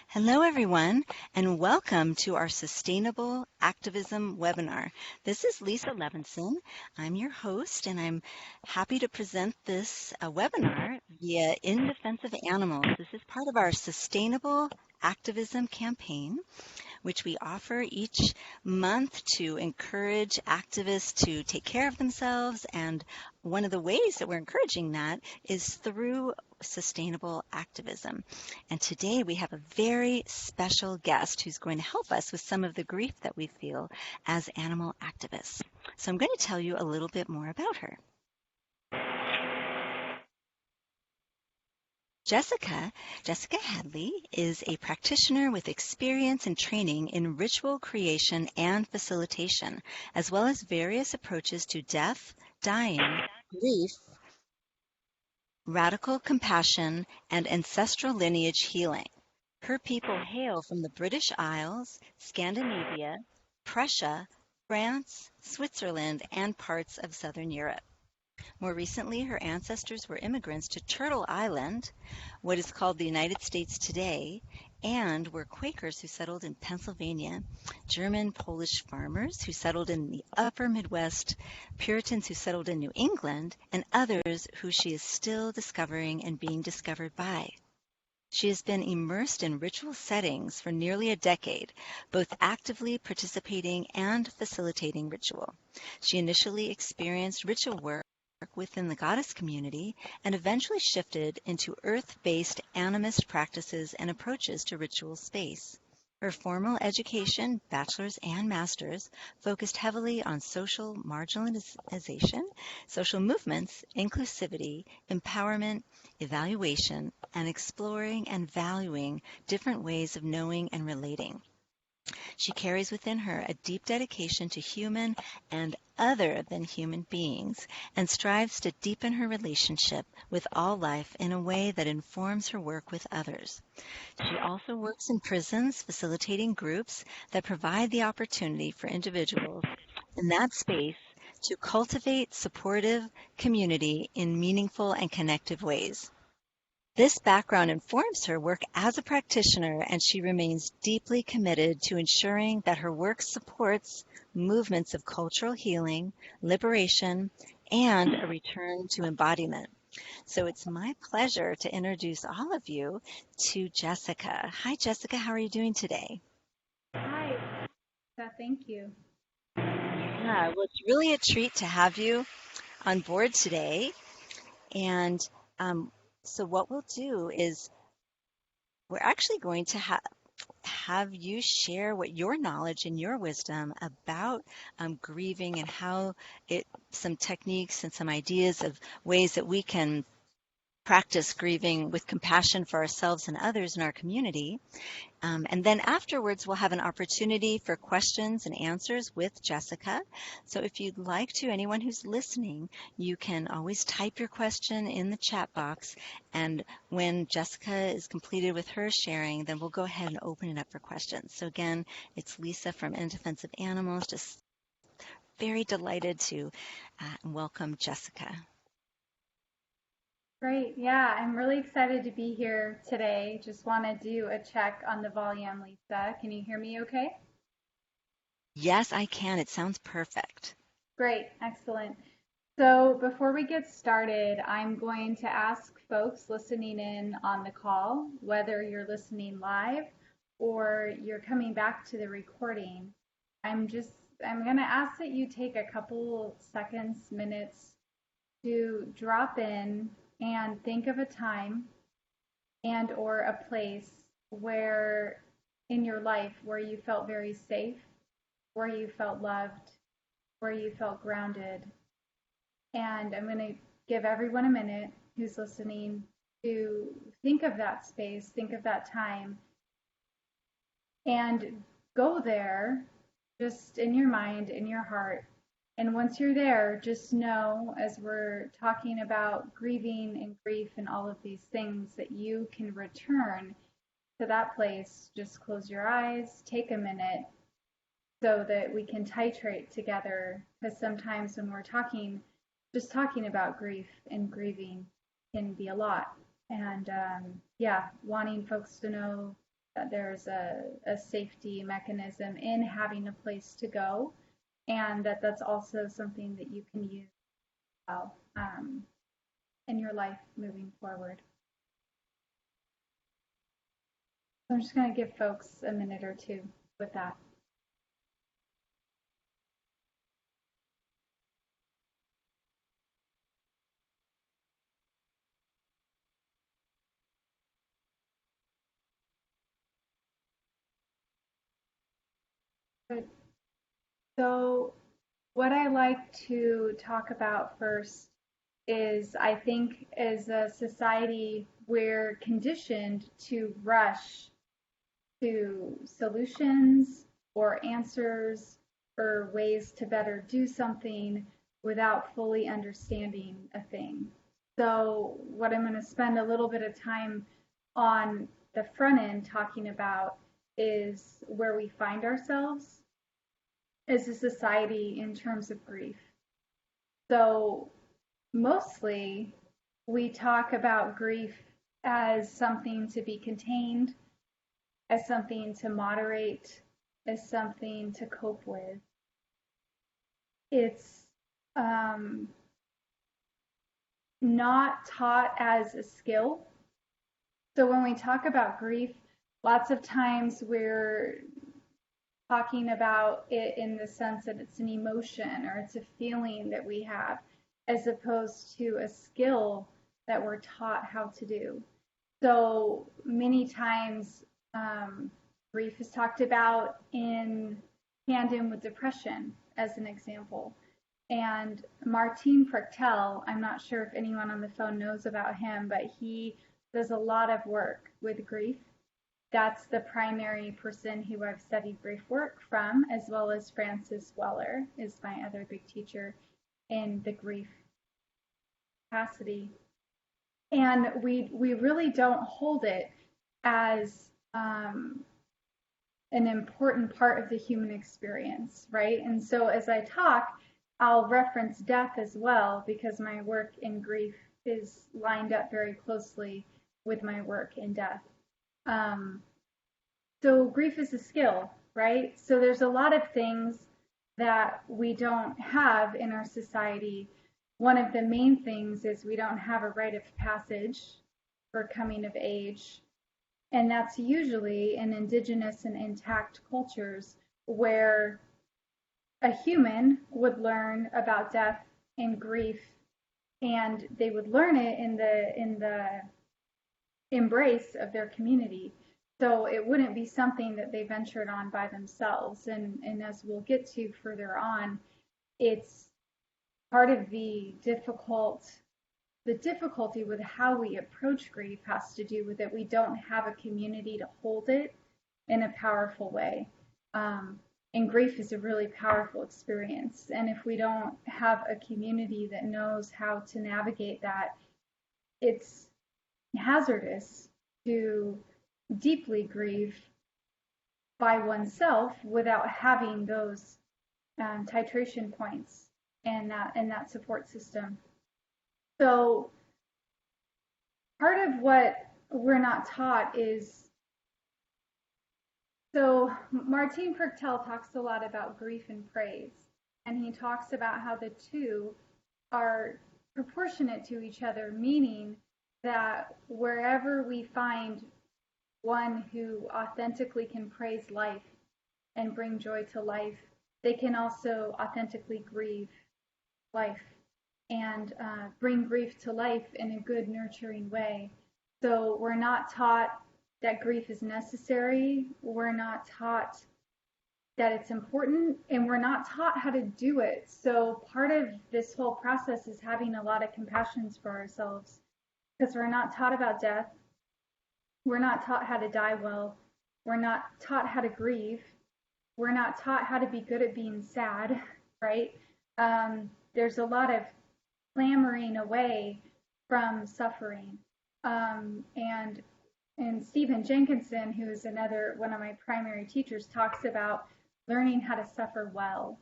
Hello, everyone, and welcome to our Sustainable Activism webinar. This is Lisa Levinson. I'm your host, and I'm happy to present this webinar via In Defense of Animals. This is part of our Sustainable Activism campaign, which we offer each month to encourage activists to take care of themselves. And one of the ways that we're encouraging that is through sustainable activism. And today we have a very special guest who's going to help us with some of the grief that we feel as animal activists. So I'm going to tell you a little bit more about her. Jessica Headley is a practitioner with experience and training in ritual creation and facilitation, as well as various approaches to death, dying, grief, radical compassion, and ancestral lineage healing. Her people hail from the British Isles, Scandinavia, Prussia, France, Switzerland, and parts of Southern Europe. More recently, her ancestors were immigrants to Turtle Island, what is called the United States today, and were Quakers who settled in Pennsylvania, German Polish farmers who settled in the upper Midwest, Puritans who settled in New England, and others who she is still discovering and being discovered by. She has been immersed in ritual settings for nearly a decade, both actively participating and facilitating ritual. She initially experienced ritual work within the goddess community and eventually shifted into earth-based animist practices and approaches to ritual space. Her formal education, bachelor's and master's, focused heavily on social marginalization, social movements, inclusivity, empowerment, evaluation, and exploring and valuing different ways of knowing and relating. She carries within her a deep dedication to human and other than human beings and strives to deepen her relationship with all life in a way that informs her work with others. She also works in prisons, facilitating groups that provide the opportunity for individuals in that space to cultivate supportive community in meaningful and connective ways. This background informs her work as a practitioner, and she remains deeply committed to ensuring that her work supports movements of cultural healing, liberation, and a return to embodiment. So it's my pleasure to introduce all of you to Jessica. Hi, Jessica. How are you doing today? Hi, thank you. Yeah, well, it's really a treat to have you on board today. And um, so what we'll do is we're actually going to have you share what your knowledge and your wisdom about grieving and how some techniques and some ideas of ways that we can practice grieving with compassion for ourselves and others in our community. And then afterwards, we'll have an opportunity for questions and answers with Jessica. So if you'd like to, anyone who's listening, you can always type your question in the chat box. And when Jessica is completed with her sharing, then we'll go ahead and open it up for questions. So again, it's Lisa from In Defense of Animals, just very delighted to welcome Jessica. Great. Yeah, I'm really excited to be here today. Just want to do a check on the volume, Lisa. Can you hear me okay? Yes, I can. It sounds perfect. Great. Excellent. So before we get started, I'm going to ask folks listening in on the call, whether you're listening live or you're coming back to the recording, I'm going to ask that you take a couple seconds, minutes to drop in and think of a time and or a place where in your life where you felt very safe, where you felt loved, where you felt grounded. And I'm going to give everyone a minute who's listening to think of that space, think of that time, and go there just in your mind, in your heart. And once you're there, just know, as we're talking about grieving and grief and all of these things, that you can return to that place. Just close your eyes, take a minute so that we can titrate together. Because sometimes when we're talking, just talking about grief and grieving can be a lot. And yeah, wanting folks to know that there's a safety mechanism in having a place to go, and that that's also something that you can use well in your life moving forward. So I'm just going to give folks a minute or two with that. Good. So what I like to talk about first is, I think as a society, we're conditioned to rush to solutions or answers or ways to better do something without fully understanding a thing. So what I'm going to spend a little bit of time on the front end talking about is where we find ourselves as a society in terms of grief. So mostly we talk about grief as something to be contained, as something to moderate, as something to cope with. It's not taught as a skill. So when we talk about grief, lots of times we're talking about it in the sense that it's an emotion or it's a feeling that we have, as opposed to a skill that we're taught how to do. So many times grief is talked about in tandem with depression, as an example. And Martin Frechtel, I'm not sure if anyone on the phone knows about him, but he does a lot of work with grief. That's the primary person who I've studied grief work from, as well as Francis Weller is my other big teacher in the grief capacity. And we really don't hold it as an important part of the human experience, right? And so as I talk, I'll reference death as well, because my work in grief is lined up very closely with my work in death. So grief is a skill, right? So there's a lot of things that we don't have in our society. One of the main things is we don't have a rite of passage for coming of age. And that's usually in indigenous and intact cultures where a human would learn about death and grief, and they would learn it in the embrace of their community. So it wouldn't be something that they ventured on by themselves. And as we'll get to further on, it's part of the difficulty with how we approach grief has to do with that we don't have a community to hold it in a powerful way. And grief is a really powerful experience. And if we don't have a community that knows how to navigate that, it's hazardous to deeply grieve by oneself without having those titration points and that support system. So part of what we're not taught is, so Martin Frechtel talks a lot about grief and praise, and he talks about how the two are proportionate to each other, meaning that wherever we find one who authentically can praise life and bring joy to life, they can also authentically grieve life and bring grief to life in a good, nurturing way. So we're not taught that grief is necessary. We're not taught that it's important, and we're not taught how to do it. So part of this whole process is having a lot of compassion for ourselves, because we're not taught about death. We're not taught how to die well. We're not taught how to grieve. We're not taught how to be good at being sad, right? There's a lot of clamoring away from suffering. And Stephen Jenkinson, who is another one of my primary teachers, talks about learning how to suffer well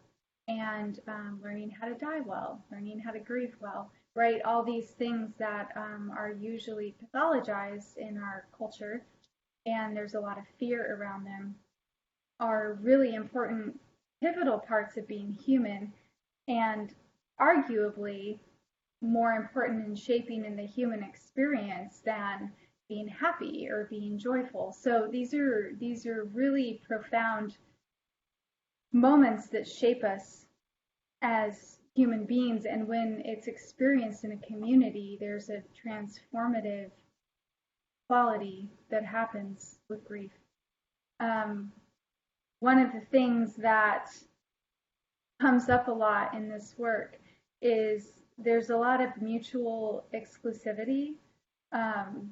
and learning how to die well, learning how to grieve well. right? All these things that are usually pathologized in our culture, and there's a lot of fear around them, are really important, pivotal parts of being human, and arguably more important in shaping in the human experience than being happy or being joyful. So these are really profound moments that shape us as human beings, and when it's experienced in a community, there's a transformative quality that happens with grief. Um, One of the things that comes up a lot in this work is there's a lot of mutual exclusivity. Um,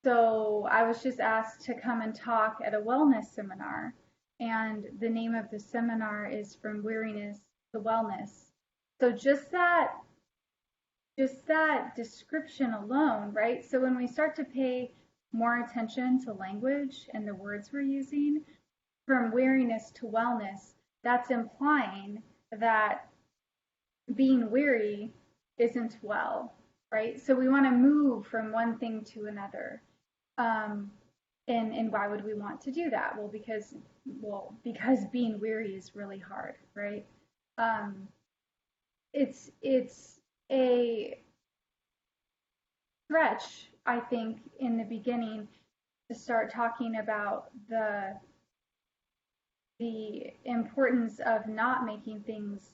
so I was just asked to come and talk at a wellness seminar, and the name of the seminar is From Weariness to Wellness. So just that description alone, right? So when we start to pay more attention to language and the words we're using, from weariness to wellness, that's implying that being weary isn't well, right? So we want to move from one thing to another. Um, and why would we want to do that? Because being weary is really hard, right? Um, it's a stretch, I think, in the beginning to start talking about the importance of not making things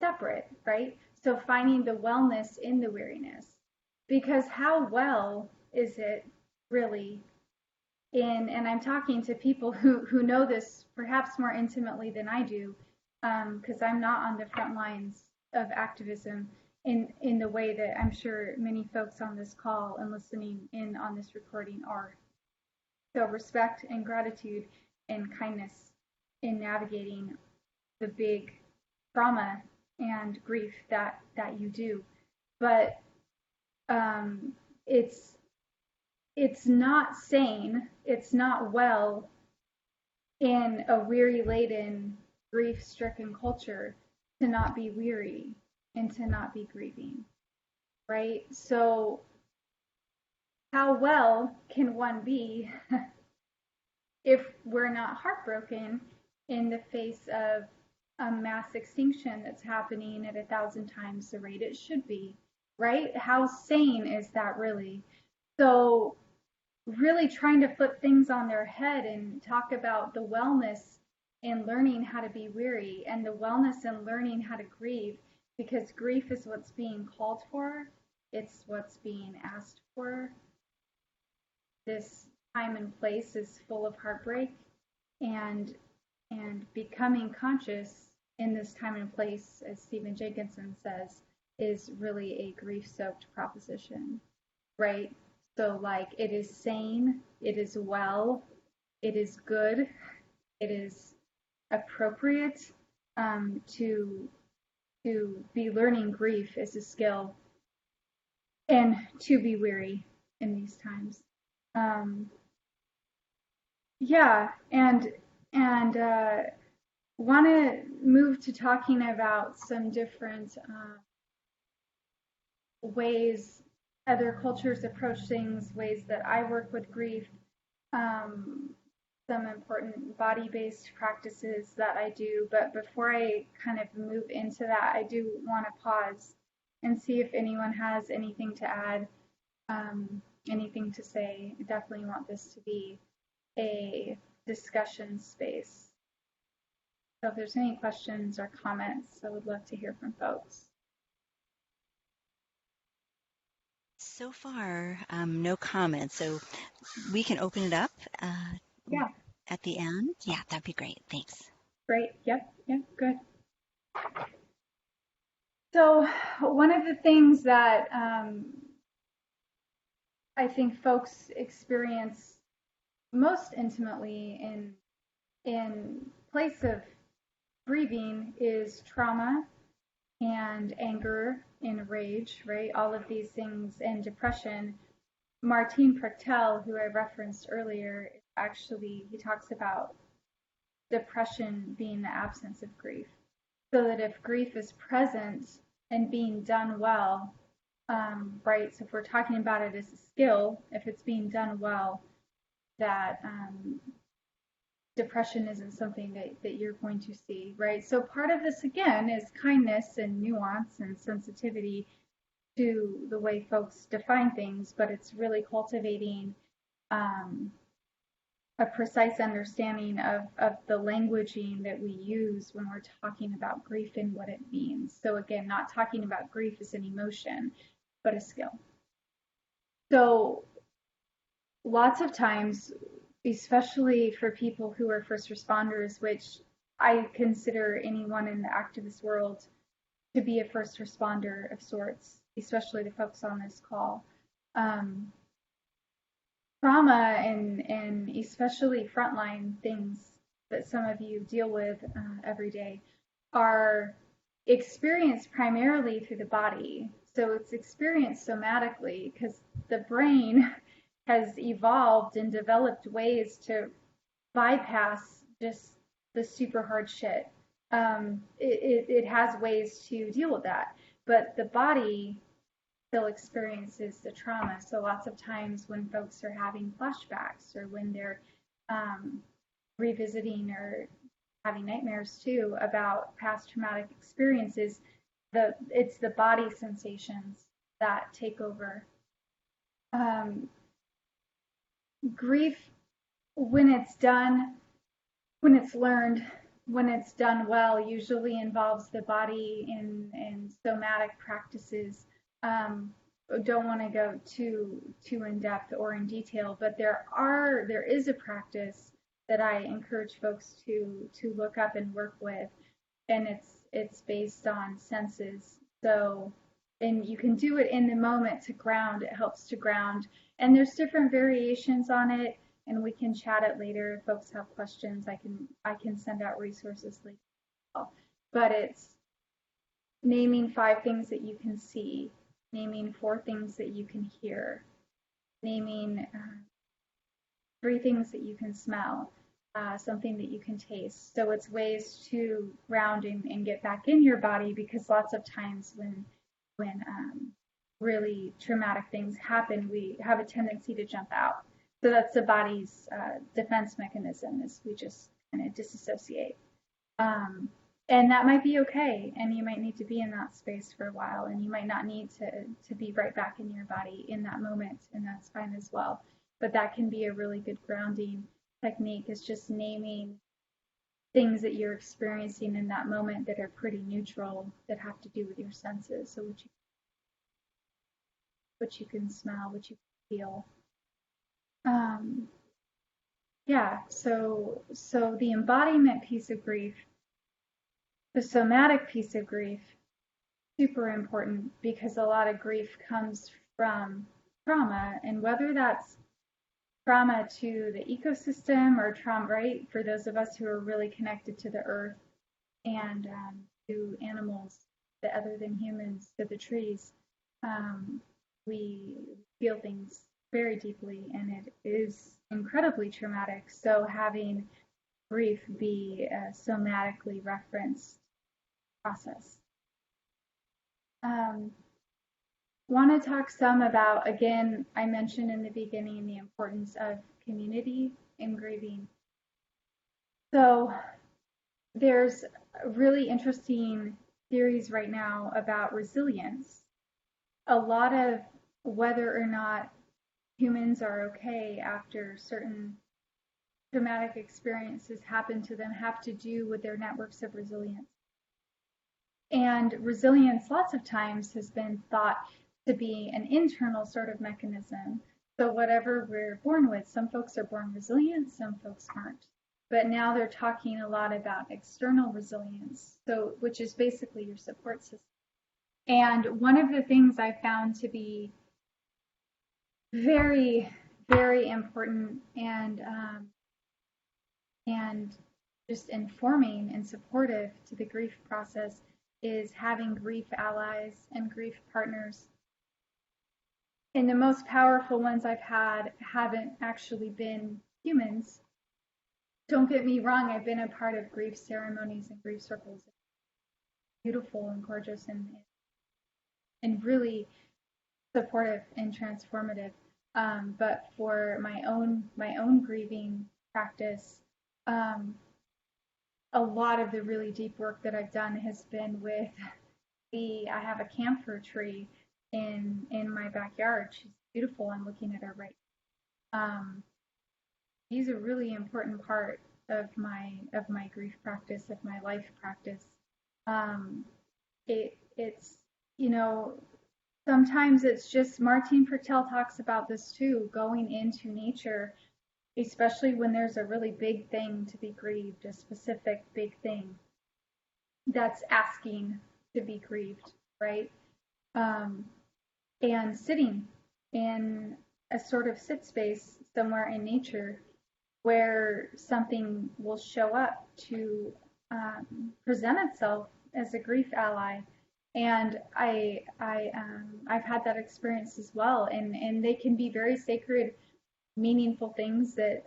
separate, right? So finding the wellness in the weariness. Because how well is it really and I'm talking to people who know this perhaps more intimately than I do, because I'm not on the front lines of activism in the way that I'm sure many folks on this call and listening in on this recording are. So respect and gratitude and kindness in navigating the big trauma and grief that you do. But um, it's not sane, it's not well in a weary laden, grief stricken culture to not be weary and to not be grieving, right? So, how well can one be if we're not heartbroken in the face of a mass extinction that's happening at 1,000 times the rate it should be, right? How sane is that really? So, really trying to flip things on their head and talk about the wellness in learning how to be weary and the wellness in learning how to grieve, because grief is what's being called for, it's what's being asked for. This time and place is full of heartbreak, and becoming conscious in this time and place, as Stephen Jenkinson says, is really a grief-soaked proposition, right? So, like, it is sane, it is well, it is good, it is appropriate to be learning grief as a skill and to be weary in these times. Um, yeah, and want to move to talking about some different ways other cultures approach things, ways that I work with grief, um, some important body-based practices that I do. But before I kind of move into that, I do want to pause and see if anyone has anything to add, anything to say. I definitely want this to be a discussion space. So if there's any questions or comments, I would love to hear from folks. So far, no comments. So we can open it up Yeah, at the end. Yeah, that'd be great. Thanks. great. Yep, good. So one of the things that I think folks experience most intimately in place of grieving is trauma and anger and rage, right? All of these things, and depression. Martin Prechtel, who I referenced earlier, actually he talks about depression being the absence of grief. So that if grief is present, and being done well, right? So if we're talking about it as a skill, if it's being done well, that depression isn't something that you're going to see, right? So part of this again is kindness and nuance and sensitivity to the way folks define things, but it's really cultivating um, a precise understanding of the languaging that we use when we're talking about grief and what it means. So again, not talking about grief as an emotion, but a skill. So lots of times, especially for people who are first responders, which I consider anyone in the activist world to be a first responder of sorts, especially the folks on this call. Trauma and especially frontline things that some of you deal with every day are experienced primarily through the body. So it's experienced somatically because the brain has evolved and developed ways to bypass just the super hard shit. It has ways to deal with that, but the body still experiences the trauma. So lots of times when folks are having flashbacks or when they're revisiting or having nightmares too about past traumatic experiences, it's the body sensations that take over. Grief, when it's done, when it's learned, when it's done well, usually involves the body in somatic practices. Don't want to go too in depth or in detail, but there is a practice that I encourage folks to look up and work with, and it's based on senses. So, and you can do it in the moment to ground. It helps to ground, and there's different variations on it, and we can chat it later if folks have questions. I can send out resources later. But it's naming 5 things that you can see, naming 4 things that you can hear, naming 3 things that you can smell, something that you can taste. So it's ways to ground and get back in your body, because lots of times when really traumatic things happen, we have a tendency to jump out. So that's the body's defense mechanism, is we just kind of disassociate. And that might be okay, and you might need to be in that space for a while, and you might not need to be right back in your body in that moment, and that's fine as well. But that can be a really good grounding technique, is just naming things that you're experiencing in that moment that are pretty neutral, that have to do with your senses. So what you can smell, what you can feel. Yeah, so the embodiment piece of grief, the somatic piece of grief, super important, because a lot of grief comes from trauma, and whether that's trauma to the ecosystem or trauma, right, for those of us who are really connected to the earth and to animals that other than humans, to the trees, we feel things very deeply, and it is incredibly traumatic. So having grief be a somatically referenced process. Want to talk some about, again, I mentioned in the beginning the importance of community in grieving. So there's really interesting theories right now about resilience. A lot of whether or not humans are okay after certain traumatic experiences happen to them have to do with their networks of resilience. And resilience lots of times has been thought to be an internal sort of mechanism. So whatever we're born with, some folks are born resilient, some folks aren't. But now they're talking a lot about external resilience, so which is basically your support system. And one of the things I found to be very, very important and just informing and supportive to the grief process is having grief allies and grief partners. And the most powerful ones I've had haven't actually been humans. Don't get me wrong, I've been a part of grief ceremonies and grief circles. Beautiful and gorgeous, and and really supportive and transformative. But for my own grieving practice, um, a lot of the really deep work that I've done has been with I have a camphor tree in my backyard. She's beautiful. I'm looking at her right. Um, she's a really important part of my grief practice, of my life practice. Um, it's you know sometimes it's just Martin Fertel talks about this too, going into nature, especially when there's a really big thing to be grieved, a specific big thing that's asking to be grieved, right? Um, and sitting in a sort of sit space somewhere in nature where something will show up to present itself as a grief ally. And I've had that experience as well, and they can be very sacred, meaningful things that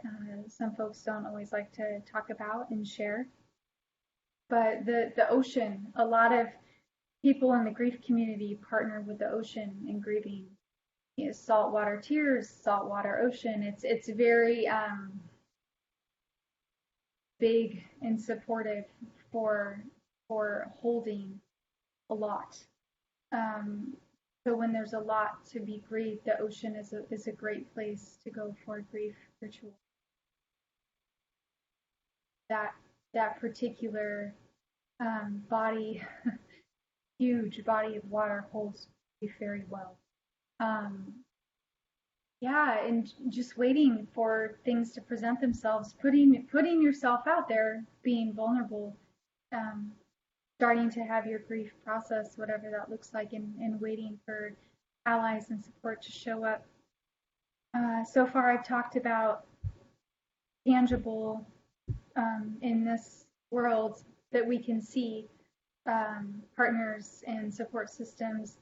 some folks don't always like to talk about and share. But the ocean, a lot of people in the grief community partner with the ocean in grieving. Saltwater tears, saltwater ocean. It's very big and supportive for holding a lot. Um, so when there's a lot to be grieved, the ocean is a great place to go for grief ritual. That that particular body, huge body of water holds grief very well. Um, yeah, and just waiting for things to present themselves, putting yourself out there, being vulnerable, um, starting to have your grief process, whatever that looks like, and waiting for allies and support to show up. So far, I've talked about tangible in this world that we can see, partners and support systems.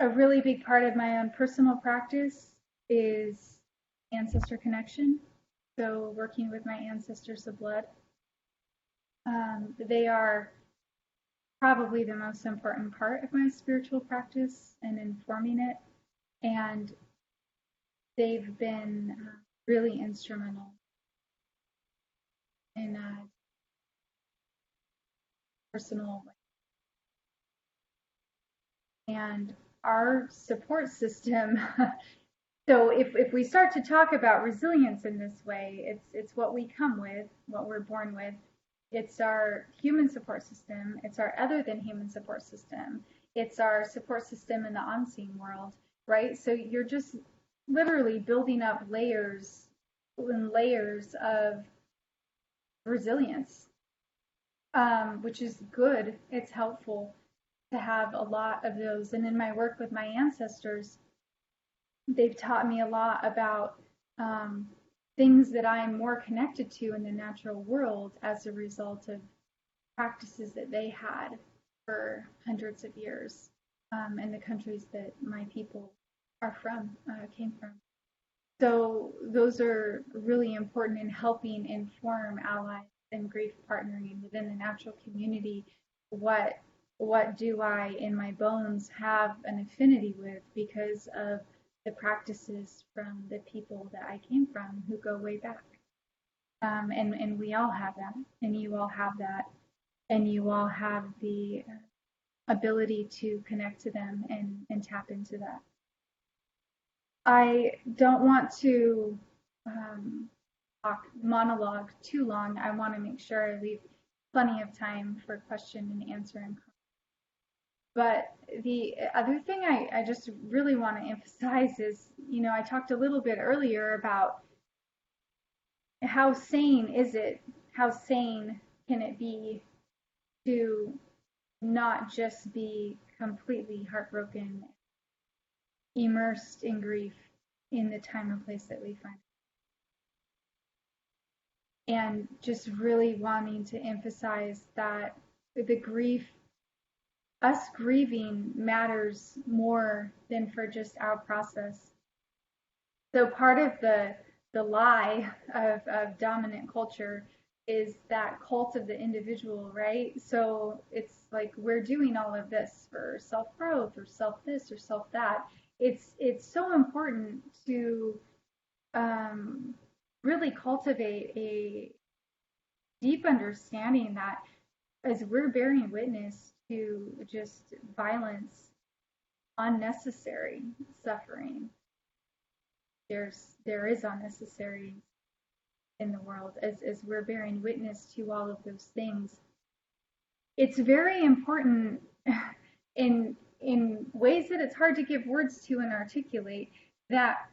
A really big part of my own personal practice is ancestor connection. So working with my ancestors of blood. They are probably the most important part of my spiritual practice and informing it. And they've been really instrumental in personal life. And our support system. So if we start to talk about resilience in this way, it's what we come with, what we're born with. It's our human support system. It's our other than human support system. It's our support system in the unseen world, right? So you're just literally building up layers and layers of resilience, which is good. It's helpful to have a lot of those. And in my work with my ancestors, they've taught me a lot about things that I'm more connected to in the natural world as a result of practices that they had for hundreds of years in the countries that my people are from, came from. So those are really important in helping inform allies and grief partnering within the natural community. What do I in my bones have an affinity with because of the practices from the people that I came from who go way back. And we all have that, and you all have that, and you all have the ability to connect to them and tap into that. I don't want to monologue too long. I want to make sure I leave plenty of time for question and answer and comment. But the other thing I just really want to emphasize is, I talked a little bit earlier about how sane is it? How sane can it be to not just be completely heartbroken, immersed in grief in the time and place that we find? And just really wanting to emphasize that the grief, us grieving matters more than for just our process. So part of the lie of dominant culture is that cult of the individual, right? So it's like we're doing all of this for self-growth or self this or self that. It's so important to um, really cultivate a deep understanding that as we're bearing witness to just violence, unnecessary suffering, there is unnecessary in the world as we're bearing witness to all of those things. It's very important in ways that it's hard to give words to and articulate that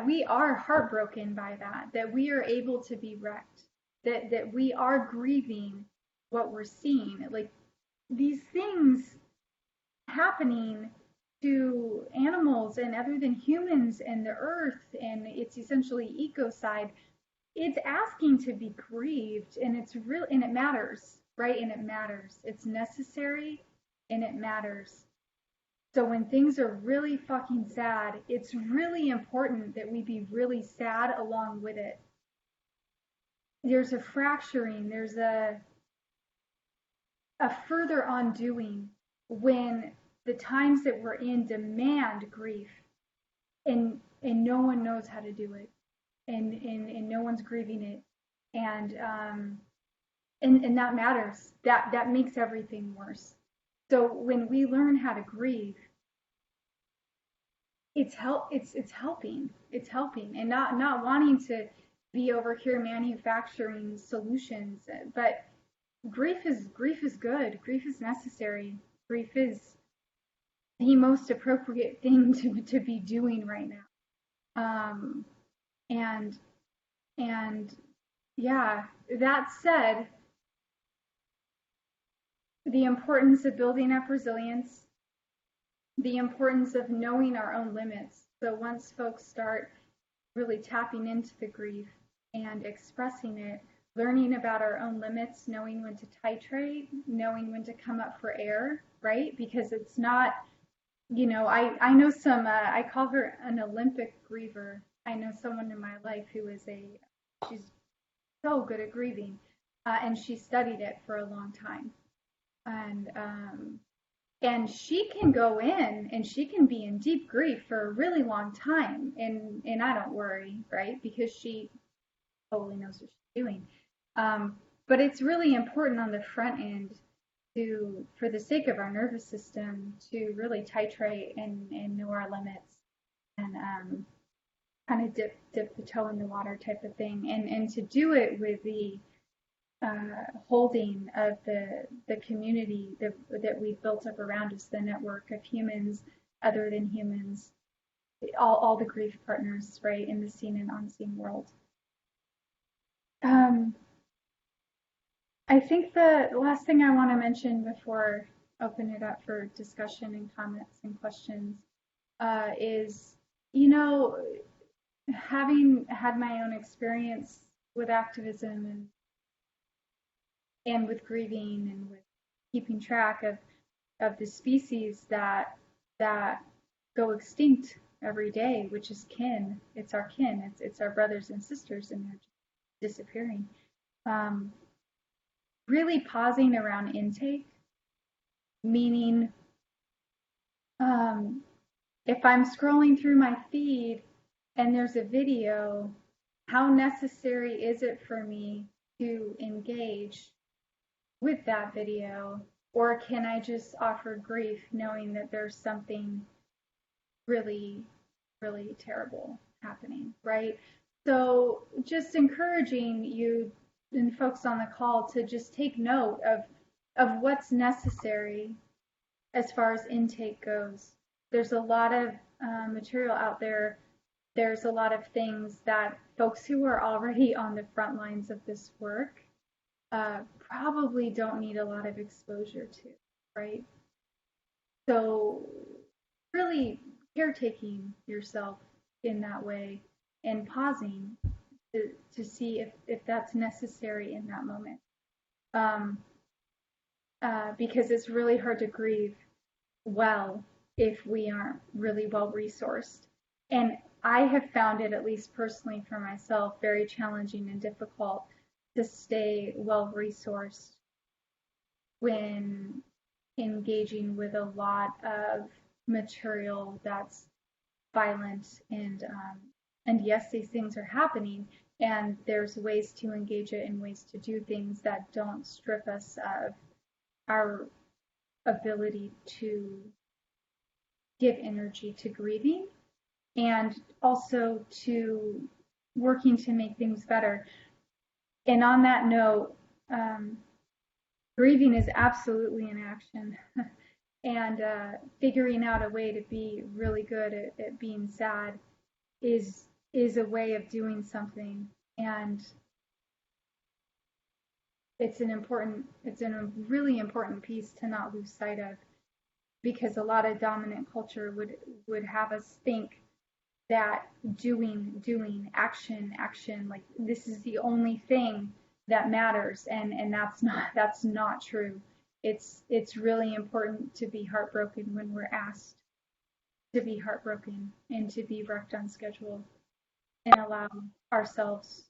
we are heartbroken by that we are able to be wrecked, that we are grieving what we're seeing. Like these things happening to animals and other than humans and the earth and it's essentially ecocide, it's asking to be grieved, and it's real, and it matters, right? And it matters. It's necessary and it matters. So when things are really fucking sad, it's really important that we be really sad along with it. There's a fracturing, there's a further undoing when the times that we're in demand grief and no one knows how to do it and no one's grieving it and that matters, that makes everything worse. So when we learn how to grieve, it's helping and not wanting to be over here manufacturing solutions, but grief is good, grief is necessary, grief is the most appropriate thing to be doing right now. And yeah, that said, the importance of building up resilience, the importance of knowing our own limits. So once folks start really tapping into the grief and expressing it, learning about our own limits, knowing when to titrate, knowing when to come up for air, right? Because it's not, I know some, I call her an Olympic griever. I know someone in my life who is she's so good at grieving, and she studied it for a long time. And she can go in and she can be in deep grief for a really long time, and I don't worry, right? Because she totally knows what she's doing. But it's really important on the front end for the sake of our nervous system, to really titrate and know our limits and kind of dip the toe in the water type of thing, and to do it with the holding of the community that we've built up around us, the network of humans, other than humans, all the grief partners, right, in the seen and unseen world. I think the last thing I want to mention before open it up for discussion and comments and questions is, having had my own experience with activism and with grieving and with keeping track of the species that go extinct every day, which is kin. It's our kin. It's our brothers and sisters, and they're just disappearing. Really pausing around intake, meaning if I'm scrolling through my feed and there's a video, how necessary is it for me to engage with that video, or can I just offer grief knowing that there's something really, really terrible happening, right? So just encouraging you and folks on the call to just take note of what's necessary as far as intake goes. There's a lot of material out there. There's a lot of things that folks who are already on the front lines of this work probably don't need a lot of exposure to, right? So really caretaking yourself in that way and pausing to see if that's necessary in that moment. Because it's really hard to grieve well if we aren't really well resourced. And I have found it, at least personally for myself, very challenging and difficult to stay well resourced when engaging with a lot of material that's violent and yes, these things are happening, and there's ways to engage it and ways to do things that don't strip us of our ability to give energy to grieving and also to working to make things better. And on that note, grieving is absolutely an action. And figuring out a way to be really good at being sad is a way of doing something. And it's a really important piece to not lose sight of, because a lot of dominant culture would have us think that doing action, like this is the only thing that matters, and that's not true. It's really important to be heartbroken when we're asked to be heartbroken and to be wrecked on schedule and allow ourselves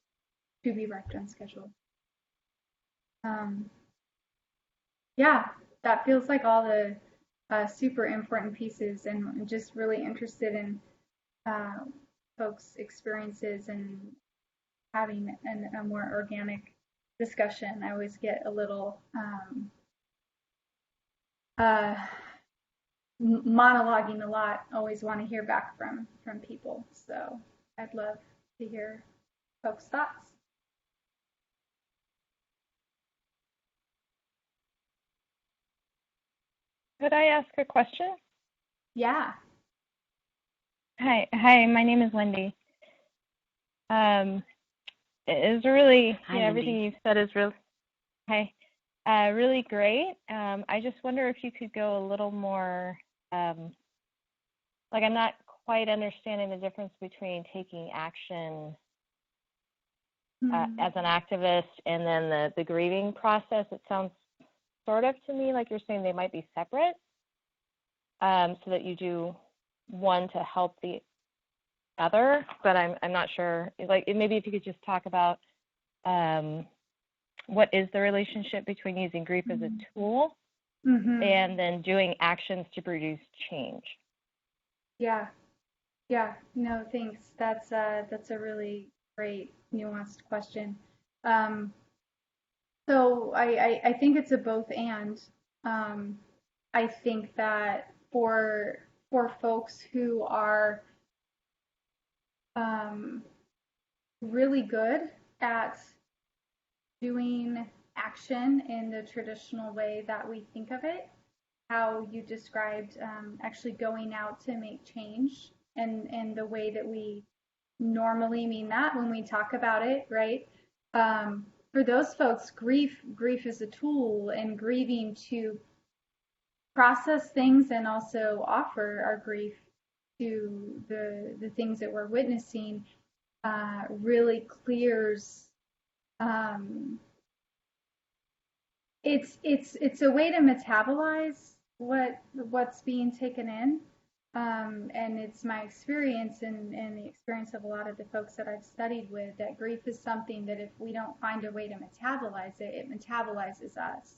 to be wrecked on schedule. Yeah, that feels like all the super important pieces, and I'm just really interested in folks' experiences and having a more organic discussion. I always get a little monologuing a lot. Always want to hear back from people. So I'd love to hear folks' thoughts. Could I ask a question? Yeah. Hi, my name is Wendy. It is really, everything you've said is really great. I just wonder if you could go a little more, like I'm not quite understanding the difference between taking action as an activist and then the grieving process. It sounds sort of to me like you're saying they might be separate, so that you do one to help the other, but I'm not sure. Like maybe if you could just talk about what is the relationship between using grief as a tool and then doing actions to produce change. Yeah. No, thanks. That's a really great nuanced question. So I think it's a both and. I think that for folks who are really good at doing action in the traditional way that we think of it, how you described actually going out to make change, and the way that we normally mean that when we talk about it, right? For those folks, grief is a tool, and grieving to process things and also offer our grief to the things that we're witnessing really clears. It's a way to metabolize what's being taken in, and it's my experience and the experience of a lot of the folks that I've studied with, that grief is something that if we don't find a way to metabolize it, it metabolizes us.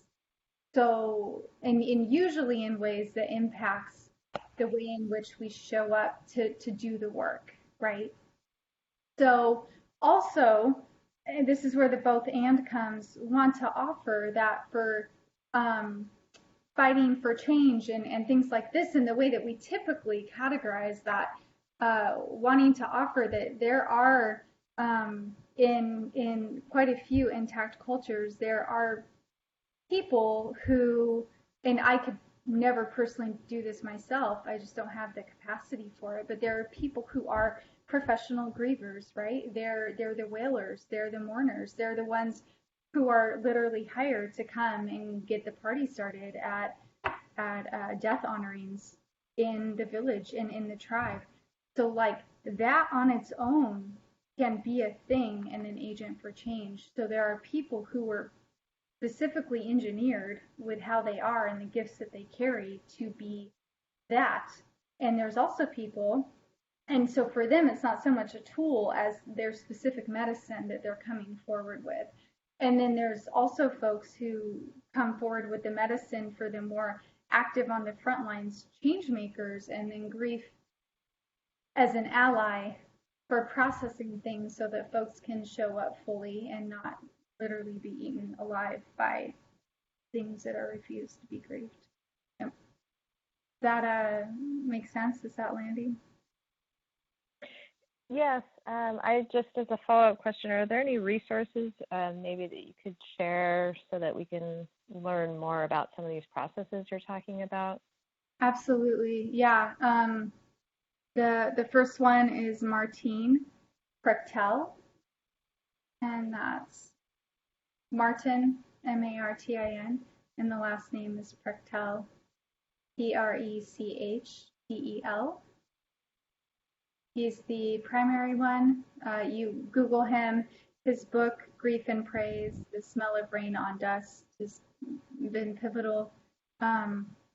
So, and usually in ways that impacts the way in which we show up to do the work, right? So also, and this is where the both and comes, want to offer that for fighting for change and things like this, in the way that we typically categorize that, wanting to offer that there are in quite a few intact cultures, there are people who, and I could never personally do this myself, I just don't have the capacity for it, but there are people who are professional grievers, right? They're the wailers, they're the mourners, they're the ones who are literally hired to come and get the party started at death honorings in the village and in the tribe. So like that on its own can be a thing and an agent for change. So there are people who were specifically engineered with how they are and the gifts that they carry to be that. And there's also people, and so for them it's not so much a tool as their specific medicine that they're coming forward with. And then there's also folks who come forward with the medicine for the more active on the front lines change makers, and then grief as an ally for processing things so that folks can show up fully and not literally be eaten alive by things that are refused to be grieved. Yep. That makes sense? Is that landing? Yes. I just, as a follow-up question, are there any resources maybe that you could share so that we can learn more about some of these processes you're talking about? Absolutely. Yeah. The first one is Martine Prechtel, and that's Martin, Martin, and the last name is Prechtel, Prechdel. He's the primary one. You Google him. His book, Grief and Praise, The Smell of Rain on Dust, has been pivotal.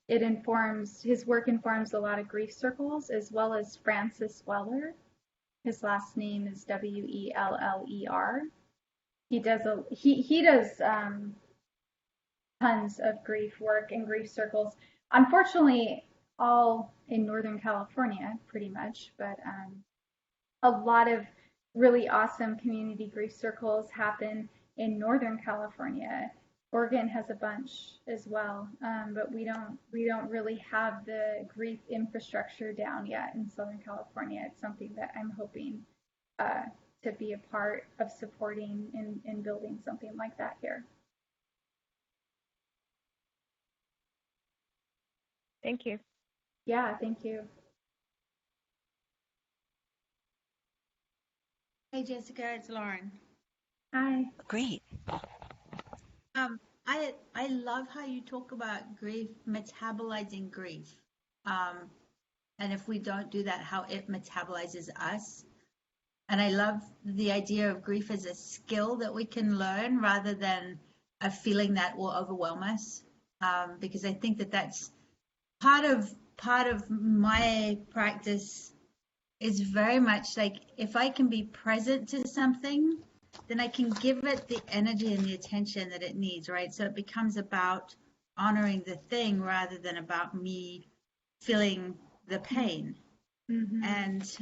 His work informs a lot of grief circles, as well as Francis Weller. His last name is Weller. He does tons of grief work and grief circles. Unfortunately, all in Northern California, pretty much, but a lot of really awesome community grief circles happen in Northern California. Oregon has a bunch as well, but we don't really have the grief infrastructure down yet in Southern California. It's something that I'm hoping to be a part of supporting and building something like that here. Thank you. Yeah, thank you. Hey Jessica, it's Lauren. Hi. Great. I love how you talk about grief, metabolizing grief. And if we don't do that, how it metabolizes us. And I love the idea of grief as a skill that we can learn rather than a feeling that will overwhelm us. Because I think that that's part of my practice is very much like if I can be present to something, then I can give it the energy and the attention that it needs, right? So it becomes about honoring the thing rather than about me feeling the pain. Mm-hmm. And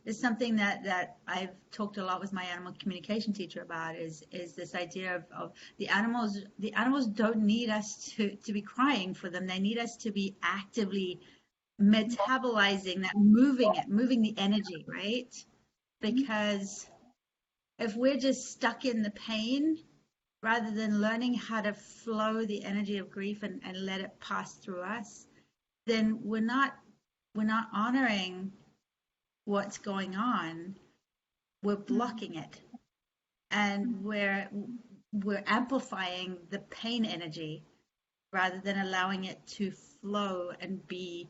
it's something that I've talked a lot with my animal communication teacher about is this idea of the animals. The animals don't need us to be crying for them. They need us to be actively metabolizing that, moving the energy, right? Because if we're just stuck in the pain rather than learning how to flow the energy of grief and let it pass through us, then we're not honoring what's going on. We're blocking it, and we're amplifying the pain energy rather than allowing it to flow and be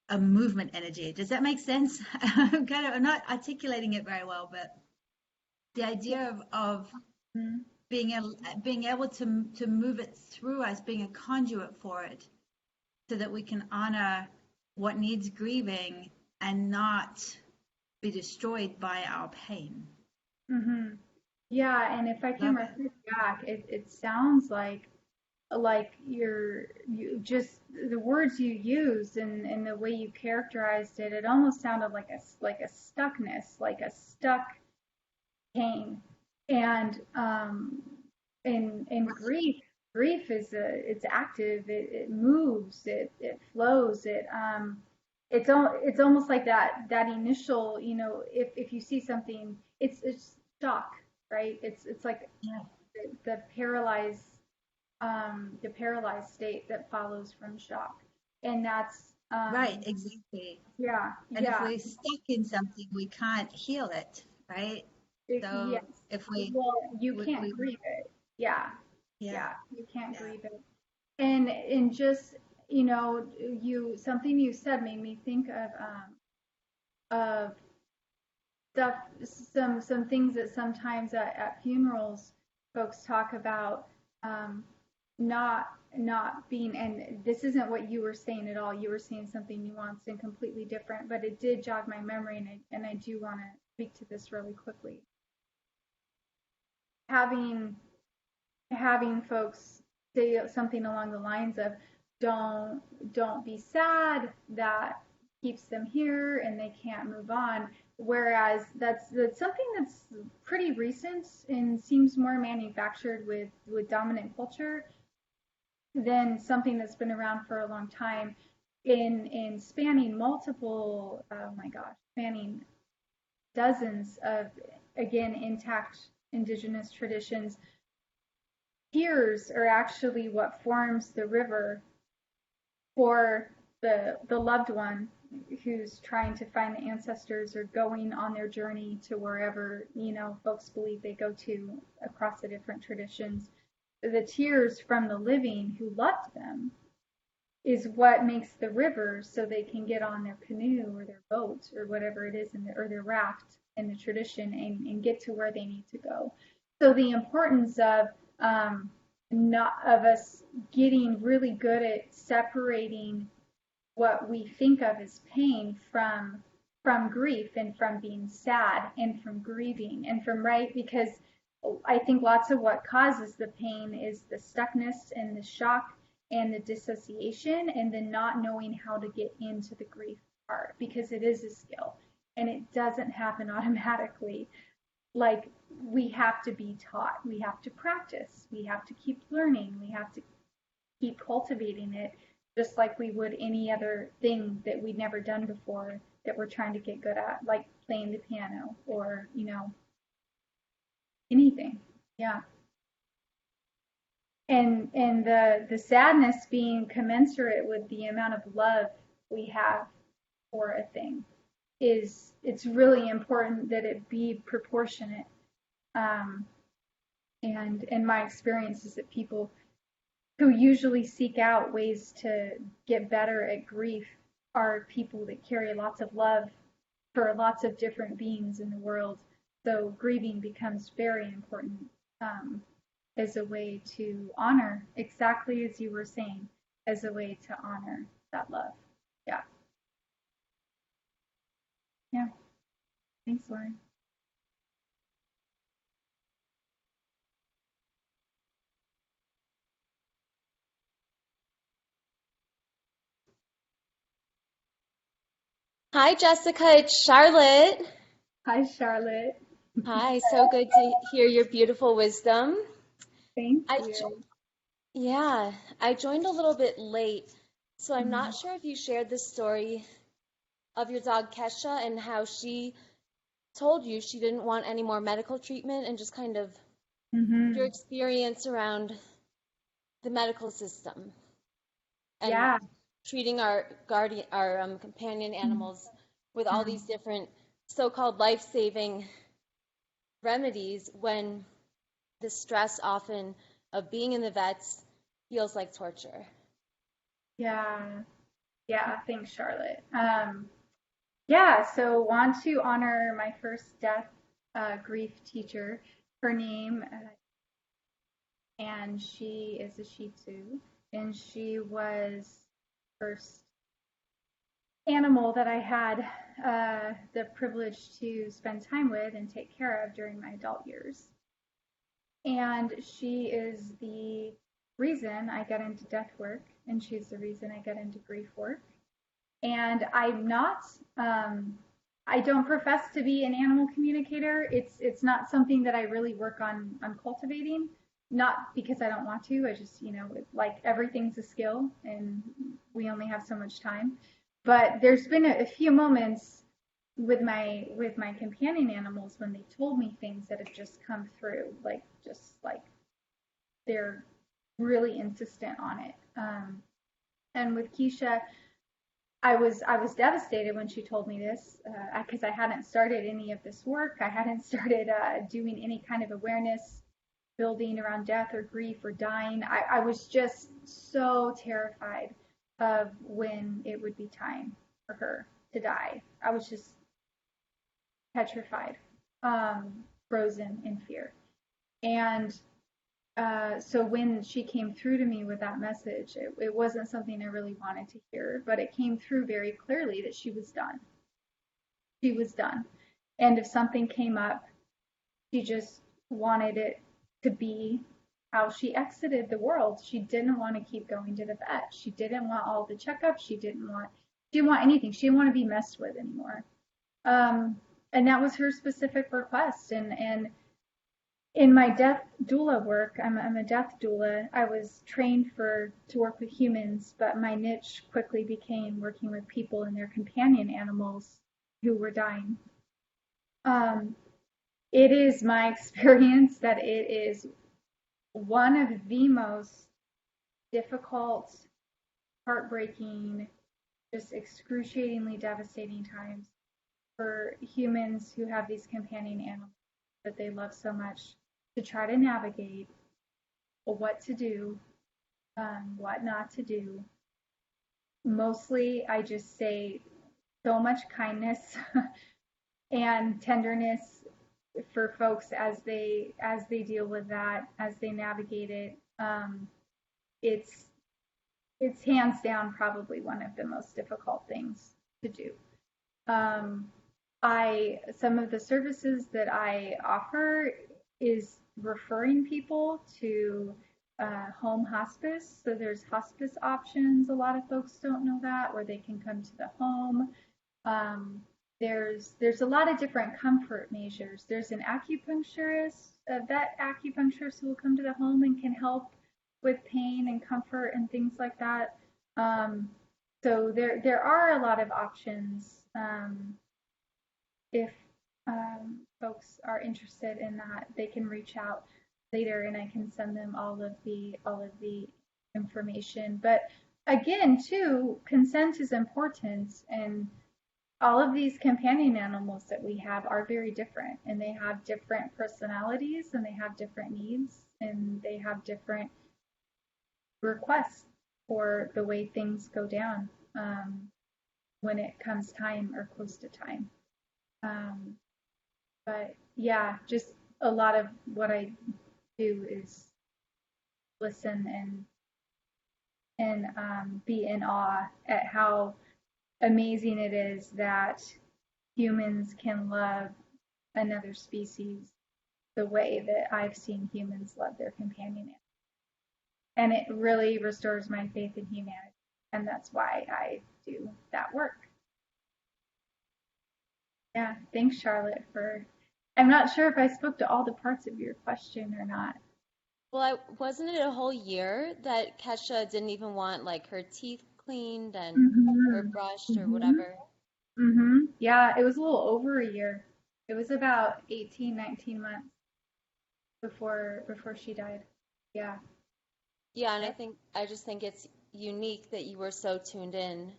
a movement energy. Does that make sense? I'm not articulating it very well, but the idea of being able to move it through us, being a conduit for it, so that we can honor what needs grieving and not be destroyed by our pain. Mm-hmm. Yeah, and if I can reflect back, it sounds like you just the words you used and the way you characterized it, it almost sounded like a stuckness, like a stuck pain. And in grief is it's active, it moves, it flows, it's almost like that initial, if you see something, it's shock, right? It's like the paralyzed state that follows from shock, and that's right, exactly. Yeah, and if we're stuck in something, we can't heal it, right? So yes. if we you can't grieve it. Yeah, you can't Yeah. grieve it. And just something you said made me think of stuff, some things that sometimes at funerals folks talk about, not being, and this isn't what you were saying at all. You were saying something nuanced and completely different, but it did jog my memory, and I do want to speak to this really quickly. having having folks say something along the lines of don't be sad, that keeps them here and they can't move on. Whereas that's something that's pretty recent and seems more manufactured with dominant culture than something that's been around for a long time in spanning multiple, oh my gosh, spanning dozens of, again, intact indigenous traditions. Piers are actually what forms the river for the loved one who's trying to find the ancestors or going on their journey to wherever, folks believe they go to across the different traditions. The tears from the living who loved them is what makes the river so they can get on their canoe or their boat or whatever it is or their raft in the tradition and get to where they need to go. So the importance of not of us getting really good at separating what we think of as pain from grief and from being sad and from grieving and from, right, because I think lots of what causes the pain is the stuckness and the shock and the dissociation and the not knowing how to get into the grief part, because it is a skill and it doesn't happen automatically. Like, we have to be taught, we have to practice, we have to keep learning, we have to keep cultivating it, just like we would any other thing that we'd never done before that we're trying to get good at, like playing the piano or, anything. Yeah. And the sadness being commensurate with the amount of love we have for a thing it's really important that it be proportionate. And my experience is that people who usually seek out ways to get better at grief are people that carry lots of love for lots of different beings in the world. So grieving becomes very important as a way to honor, exactly as you were saying, as a way to honor that love. Yeah. Yeah. Thanks, Lauren. Hi, Jessica. It's Charlotte. Hi, Charlotte. Hi, so good to hear your beautiful wisdom. Thank I you. yeah, I joined a little bit late, so I'm Mm-hmm. not sure if you shared the story of your dog Kesha and how she told you she didn't want any more medical treatment and just kind of your Mm-hmm. experience around the medical system and Yeah. treating our guardian, our companion animals with all these different so-called life-saving remedies when the stress often of being in the vets feels like torture. Yeah. Yeah. Thanks, Charlotte. Yeah. So want to honor my first death grief teacher. Her name, and she is a Shih Tzu, and she was first animal that I had the privilege to spend time with and take care of during my adult years. And she is the reason I got into death work, and she's the reason I got into grief work. And I'm not, I don't profess to be an animal communicator. It's not something that I really work on cultivating. Not because I don't want to. I just, like everything's a skill, and we only have so much time. But there's been a few moments with my companion animals when they told me things that have just come through, like just like they're really insistent on it. And with Keisha, I was devastated when she told me this because I hadn't started any of this work. I hadn't started doing any kind of awareness building around death or grief or dying. I was just so terrified of when it would be time for her to die. I was just petrified, frozen in fear. And so when she came through to me with that message, it wasn't something I really wanted to hear, but it came through very clearly that she was done. She was done. And if something came up, she just wanted it to be how she exited the world. She didn't want to keep going to the vet. She didn't want all the checkups. She didn't want anything. She didn't want to be messed with anymore. And that was her specific request. And in my death doula work, I'm a death doula. I was trained to work with humans, but my niche quickly became working with people and their companion animals who were dying. It is my experience that it is one of the most difficult, heartbreaking, just excruciatingly devastating times for humans who have these companion animals that they love so much, to try to navigate what to do, what not to do. Mostly, I just say so much kindness and tenderness for folks as they deal with that, as they navigate it. It's hands down probably one of the most difficult things to do. Some of the services that I offer is referring people to home hospice. So there's hospice options. A lot of folks don't know that, where they can come to the home. There's a lot of different comfort measures. There's an acupuncturist, a vet acupuncturist who will come to the home and can help with pain and comfort and things like that. So there are a lot of options. If folks are interested in that, they can reach out later, and I can send them all of the information. But again, too, consent is important, and all of these companion animals that we have are very different, and they have different personalities, and they have different needs, and they have different requests for the way things go down when it comes time or close to time. But yeah, just a lot of what I do is listen and be in awe at how amazing it is that humans can love another species the way that I've seen humans love their companion animals. And it really restores my faith in humanity, and that's why I do that work. Yeah, thanks, Charlotte, I'm not sure if I spoke to all the parts of your question or not. Well, wasn't it a whole year that Kesha didn't even want like her teeth cleaned and her brushed or whatever? Yeah, it was a little over a year. It was about 18, 19 months before she died. Yeah. Yeah, and I just think it's unique that you were so tuned in.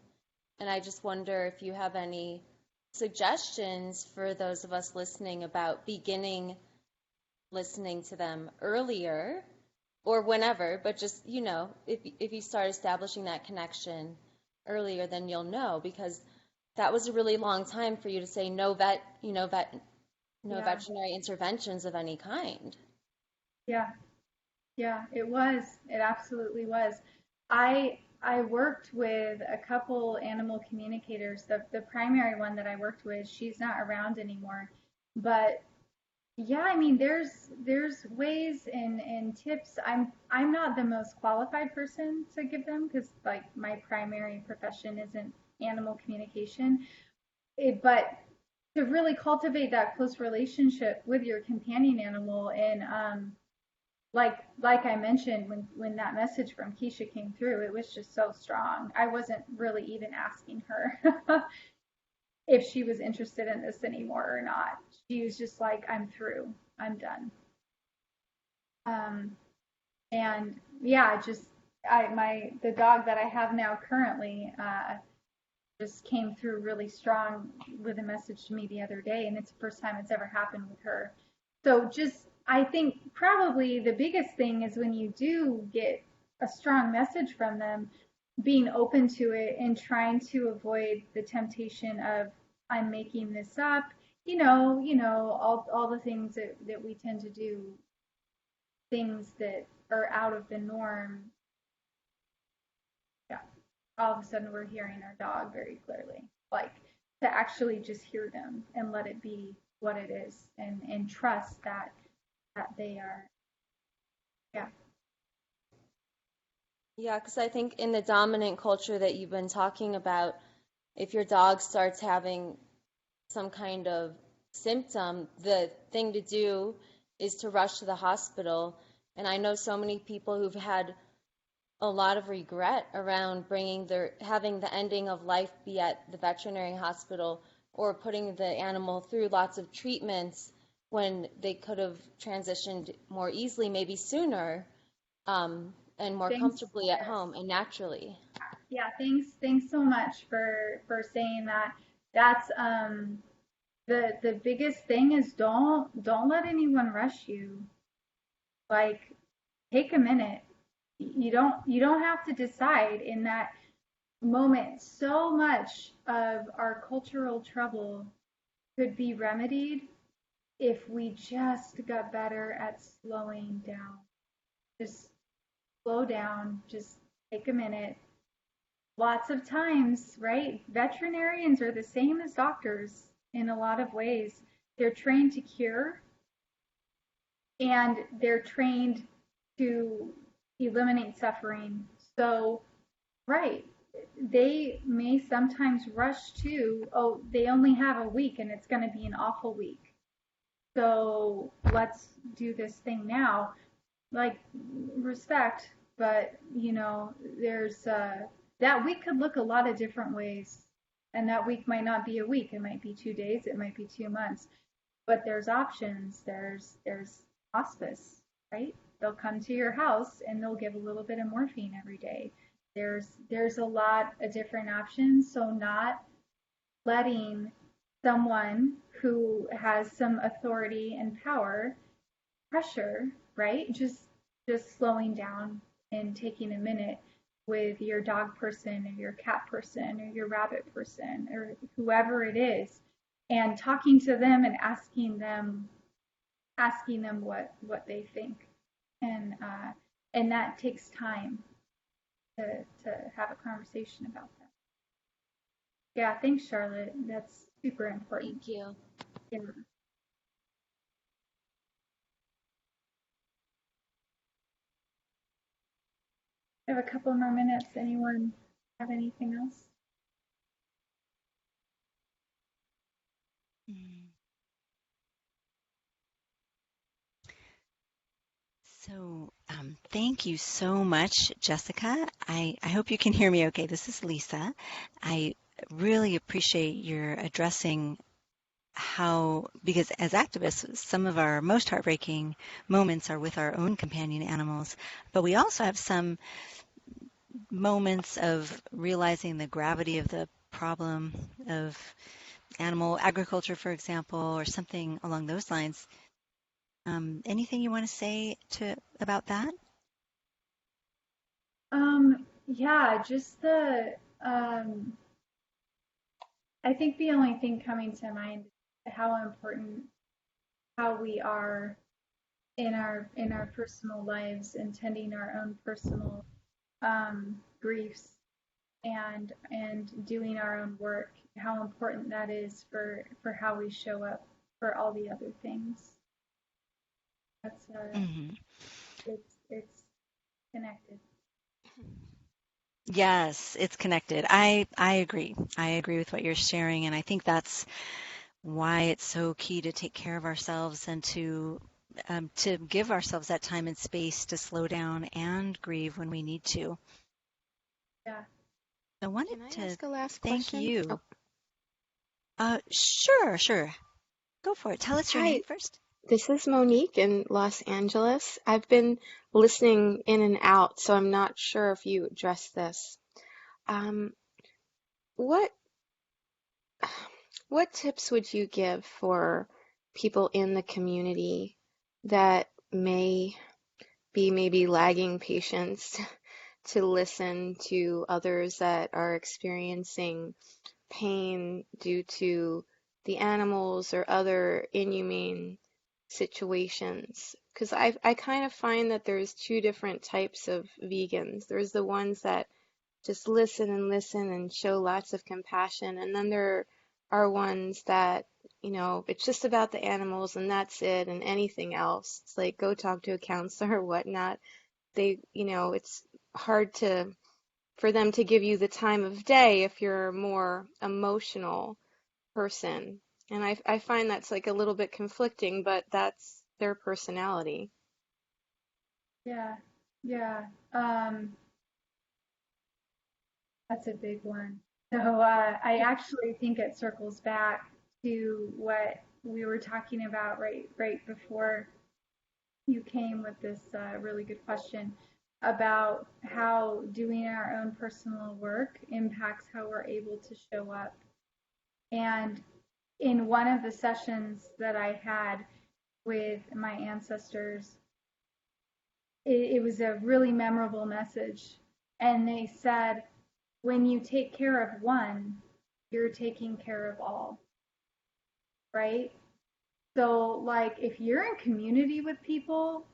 And I just wonder if you have any suggestions for those of us listening about beginning listening to them earlier or whenever, but just, if you start establishing that connection earlier, then you'll know, because that was a really long time for you to say no veterinary interventions of any kind. Yeah. Yeah, it was. It absolutely was. I worked with a couple animal communicators. The primary one that I worked with, she's not around anymore. But yeah, I mean, there's ways and tips. I'm not the most qualified person to give them, because like my primary profession isn't animal communication. But to really cultivate that close relationship with your companion animal, and like I mentioned, when that message from Keisha came through, it was just so strong. I wasn't really even asking her if she was interested in this anymore or not. She was just like, I'm through. I'm done. And yeah, just the dog that I have now currently just came through really strong with a message to me the other day, and it's the first time it's ever happened with her. So just, I think probably the biggest thing is when you do get a strong message from them, being open to it and trying to avoid the temptation of, I'm making this up, all the things that we tend to do, things that are out of the norm. Yeah, all of a sudden we're hearing our dog very clearly. Like, to actually just hear them and let it be what it is, and trust that they are Yeah. Yeah, because I think in the dominant culture that you've been talking about, if your dog starts having some kind of symptom, the thing to do is to rush to the hospital. And I know so many people who've had a lot of regret around having the ending of life be at the veterinary hospital or putting the animal through lots of treatments when they could have transitioned more easily, maybe sooner, and more Thanks. comfortably at home and naturally. Yeah, thanks so much for saying that. That's the biggest thing is don't let anyone rush you. Like, take a minute. You don't have to decide in that moment. So much of our cultural trouble could be remedied if we just got better at slowing down. Just slow down, just take a minute. Lots of times, right? Veterinarians are the same as doctors in a lot of ways. They're trained to cure and they're trained to eliminate suffering. So, right, they may sometimes rush to, oh, they only have a week and it's going to be an awful week. So let's do this thing now. Like, respect, but there's that week could look a lot of different ways. And that week might not be a week. It might be 2 days. It might be 2 months. But there's options. There's hospice, right? They'll come to your house and they'll give a little bit of morphine every day. There's a lot of different options. So not letting someone who has some authority and power pressure, right? Just slowing down and taking a minute with your dog person or your cat person or your rabbit person or whoever it is, and talking to them and asking them what they think, and that takes time to have a conversation about that. Yeah, thanks, Charlotte. That's super important. Thank you. Yeah. I have a couple more minutes. Anyone have anything else? So, thank you so much, Jessica. I hope you can hear me okay. This is Lisa. I really appreciate your addressing because as activists, some of our most heartbreaking moments are with our own companion animals, but we also have some moments of realizing the gravity of the problem of animal agriculture, for example, or something along those lines. Anything you want to say about that? Yeah, just I think the only thing coming to mind is how important how we are in our personal lives and tending our own personal griefs and doing our own work, how important that is for how we show up for all the other things. That's it's connected. Yes, it's connected. I agree. I agree with what you're sharing, and I think that's why it's so key to take care of ourselves and to give ourselves that time and space to slow down and grieve when we need to. Yeah. I wanted Can I to ask a last thank question? you. Oh. Sure. Go for it. Tell us your Hi, name first. this is Monique in Los Angeles. I've been listening in and out, so I'm not sure if you addressed this. What what tips would you give for people in the community that may be maybe lagging patients to listen to others that are experiencing pain due to the animals or other inhumane situations? Because I kind of find that there's two different types of vegans. There's the ones that just listen and show lots of compassion, and then there are ones that, it's just about the animals and that's it, and anything else, it's like go talk to a counselor or whatnot. It's hard for them to give you the time of day if you're a more emotional person. And I find that's like a little bit conflicting, but that's their personality. Yeah, yeah. That's a big one. So I actually think it circles back to what we were talking about right before you came with this really good question about how doing our own personal work impacts how we're able to show up. And in one of the sessions that I had with my ancestors, it was a really memorable message. And they said, when you take care of one, you're taking care of all, right? So, like, if you're in community with people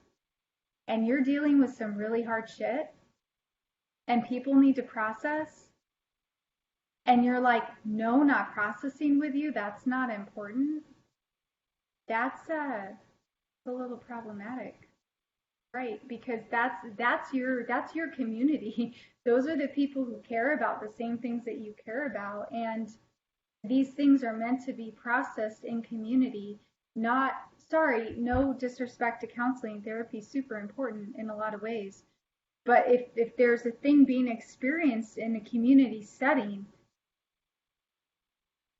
and you're dealing with some really hard shit and people need to process, and you're like, no, not processing with you, that's not important, that's a little problematic. Right, because that's your community. Those are the people who care about the same things that you care about, and these things are meant to be processed in community. Not, sorry, no disrespect to counseling, therapy is super important in a lot of ways. But if there's a thing being experienced in a community setting,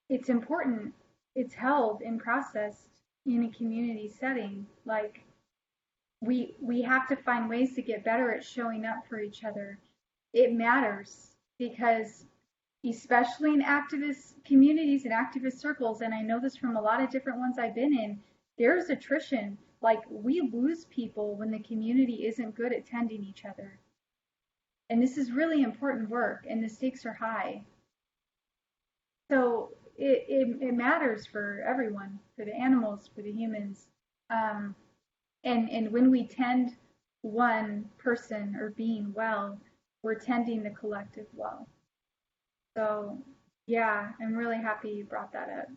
it's important. It's held and processed in a community setting. Like, we have to find ways to get better at showing up for each other. It matters because especially in activist communities and activist circles, and I know this from a lot of different ones I've been in, there's attrition. Like, we lose people when the community isn't good at tending each other. And this is really important work, and the stakes are high. So it matters for everyone, for the animals, for the humans. And when we tend one person or being well, we're tending the collective well. So yeah, I'm really happy you brought that up.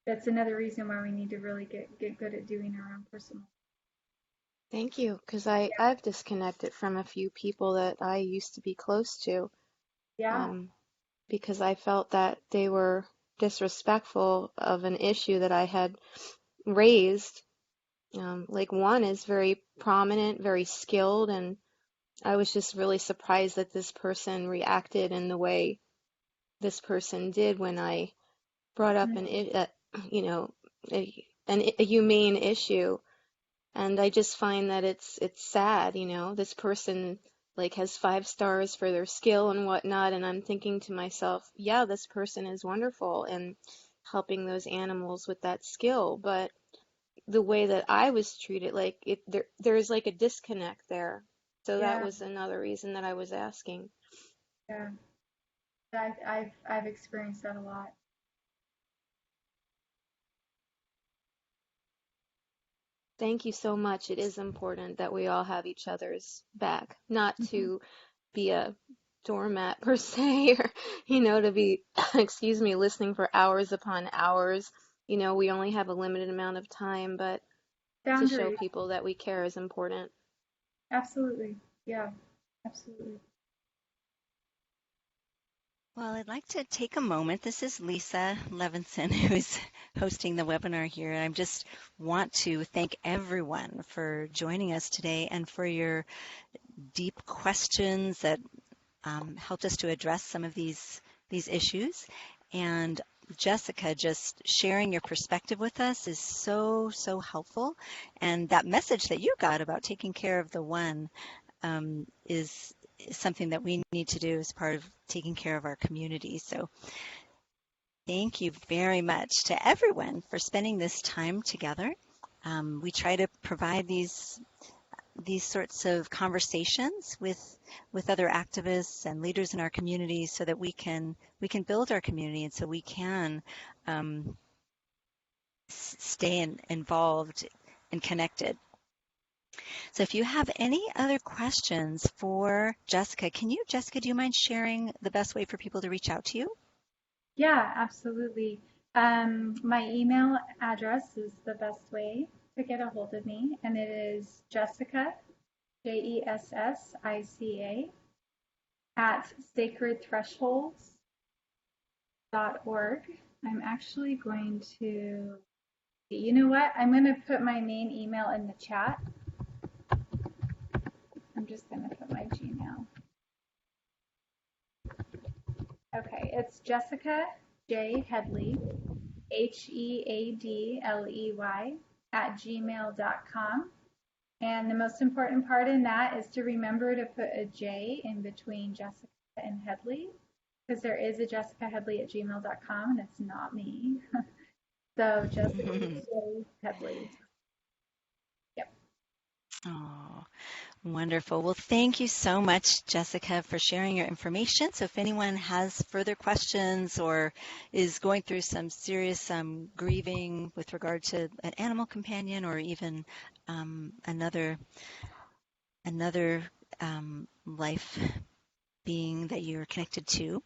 That's another reason why we need to really get good at doing our own personal. Thank you, because I've disconnected from a few people that I used to be close to, Yeah. because I felt that they were disrespectful of an issue that I had raised. Like, one is very prominent, very skilled, and I was just really surprised that this person reacted in the way this person did when I brought up you know, a humane issue. And I just find that it's sad, this person like has 5 stars for their skill and whatnot, and I'm thinking to myself, yeah, this person is wonderful and helping those animals with that skill, but the way that I was treated, like there's like a disconnect there. So that Yeah. was another reason that I was asking. Yeah. I've experienced that a lot. Thank you so much. It is important that we all have each other's back, not Mhm. to be a doormat per se, or, to be, excuse me, listening for hours upon hours. We only have a limited amount of time, but to show Boundaries. people that we care is important. Absolutely. Yeah. Absolutely. Well, I'd like to take a moment. This is Lisa Levinson who's hosting the webinar here. And I just want to thank everyone for joining us today and for your deep questions that helped us to address some of these issues. And Jessica, just sharing your perspective with us is so, so helpful. And that message that you got about taking care of the one is something that we need to do as part of taking care of our community. So thank you very much to everyone for spending this time together. We try to provide these sorts of conversations with other activists and leaders in our community so that we can build our community and so we can stay involved and connected. So if you have any other questions for Jessica, Jessica, do you mind sharing the best way for people to reach out to you? Yeah, absolutely. My email address is the best way to get a hold of me, and it is Jessica, Jessica, at sacredthresholds.org. I'm actually going to, you know what? I'm going to put my main email in the chat. I'm just going to put my Gmail. Okay, it's Jessica J. Headley, Headley, at gmail.com. And the most important part in that is to remember to put a J in between Jessica and Headley, because there is a Jessica Headley at gmail.com, and it's not me. So Jessica J. Headley. Yep. Oh, wonderful. Well, thank you so much, Jessica, for sharing your information. So if anyone has further questions or is going through some serious grieving with regard to an animal companion or even another life being that you're connected to,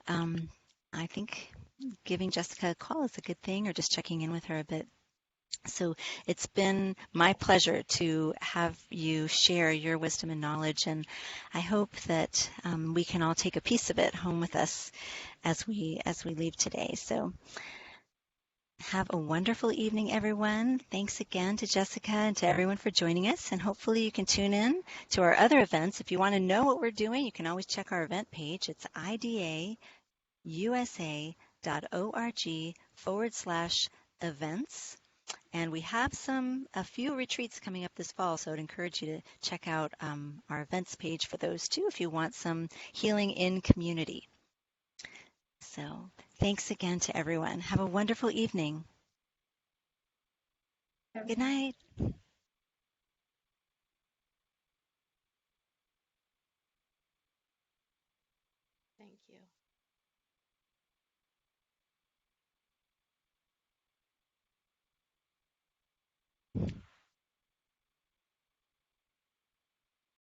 I think giving Jessica a call is a good thing, or just checking in with her a bit. So it's been my pleasure to have you share your wisdom and knowledge, and I hope that we can all take a piece of it home with us as we leave today. So have a wonderful evening, everyone. Thanks again to Jessica and to everyone for joining us, and hopefully you can tune in to our other events. If you want to know what we're doing, you can always check our event page. It's idausa.org/events. And we have a few retreats coming up this fall, so I'd encourage you to check out our events page for those too if you want some healing in community. So thanks again to everyone. Have a wonderful evening. Good night. Thank you.